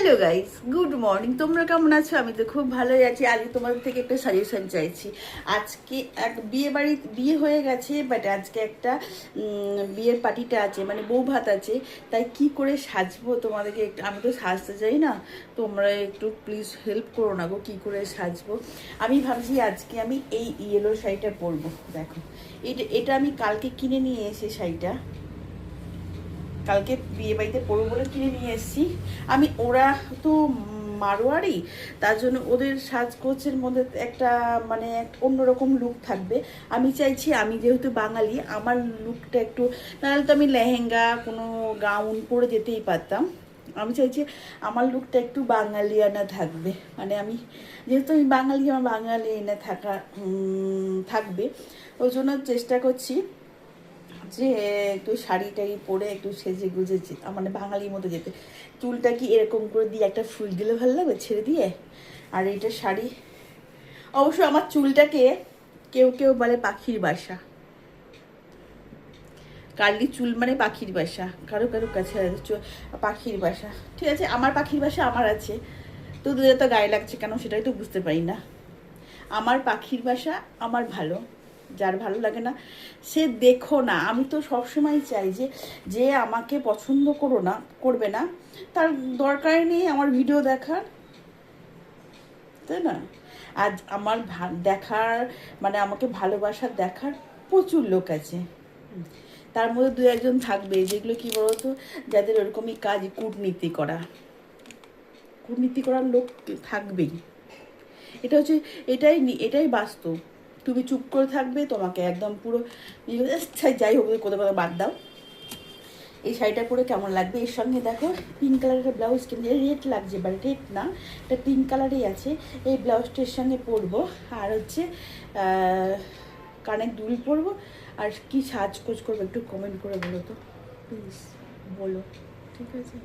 Hello guys, good morning. তোমরা কেমন আছো? আমি তো খুব ভালোই আছি। আজকে তোমাদের থেকে একটা সাজেশন চাইছি। আজকে এক বিয়ে হয়ে গেছে, বাট আজকে একটা বিয়ের পার্টিটা আছে, মানে বউ ভাত আছে। তাই কি করে সাজবো তোমাদেরকে আমি তো সাজতে চাই না, তোমরা একটু প্লিজ হেল্প করো না গো, কী করে সাজবো। আমি ভাবছি আজকে আমি এই ইয়েলো শাড়িটা পরবো। দেখো, এটা আমি কালকে কিনে নিয়ে এসে শাড়িটা কালকে বিয়ে বাড়িতে পরবো বলে কিনে নিয়ে এসেছি আমি। ওরা তো মারোয়ারি, তার জন্য ওদের সাজগোজের মধ্যে একটা মানে অন্যরকম লুক থাকবে। আমি চাইছি, আমি যেহেতু বাঙালি, আমার লুকটা একটু, নাহলে তো আমি লেহেঙ্গা কোনো গাউন পরে যেতেই পারতাম। আমি চাইছি আমার লুকটা একটু বাঙালিয়ানা থাকবে, মানে আমি যেহেতু আমি বাঙালি, আমার বাঙালিয়ানা থাকবে। ওই জন্য চেষ্টা করছি যে একটু শাড়ি টাড়ি পরে একটু সেজে গুজে মানে বাঙালির মতো যেতে। চুলটা কি এরকম করে দিয়ে একটা ফুল দিলে ভালো লাগবে ছেড়ে দিয়ে। আর এইটা শাড়ি, অবশ্য আমার চুলটাকে কেউ কেউ বলে পাখির বাসা। কার্লি চুল মানে পাখির বাসা, কারো কারো কাছে পাখির বাসা। ঠিক আছে, আমার পাখির বাসা আমার আছে, তো দুটো তো গায়ে লাগছে কেন সেটাই তো বুঝতে পারি না। আমার পাখির বাসা আমার ভালো, যার ভালো লাগে না সে দেখো না। আমি তো সবসময় চাই যে যে আমাকে পছন্দ করবে না, তার দরকার নেই আমার ভিডিও দেখার, তাই না? আজ আমার দেখার মানে আমাকে ভালোবাসার দেখার প্রচুর লোক আছে। তার মধ্যে দু একজন থাকবে যেগুলো কি বলতো, যাদের ওরকমই কাজ কূটনীতি করার লোক থাকবেই। এটা হচ্ছে, এটাই বাস্তব। তুমি চুপ করে থাকবে, তোমাকে একদম পুরো যাই হোক, কোথাও কোথাও বাদ দাও। এই শাড়িটা পরে কেমন লাগবে? এর সঙ্গে দেখো পিঙ্ক কালারের ব্লাউজ কিনলে, রেড লাগছে, বা রেড না, এটা পিঙ্ক কালারই আছে। এই ব্লাউজটার সঙ্গে পরবো, আর হচ্ছে কানের দুল পরবো। আর কি সাজগোজ করবো একটু কমেন্ট করে বলো তো প্লিজ, বলো, ঠিক আছে?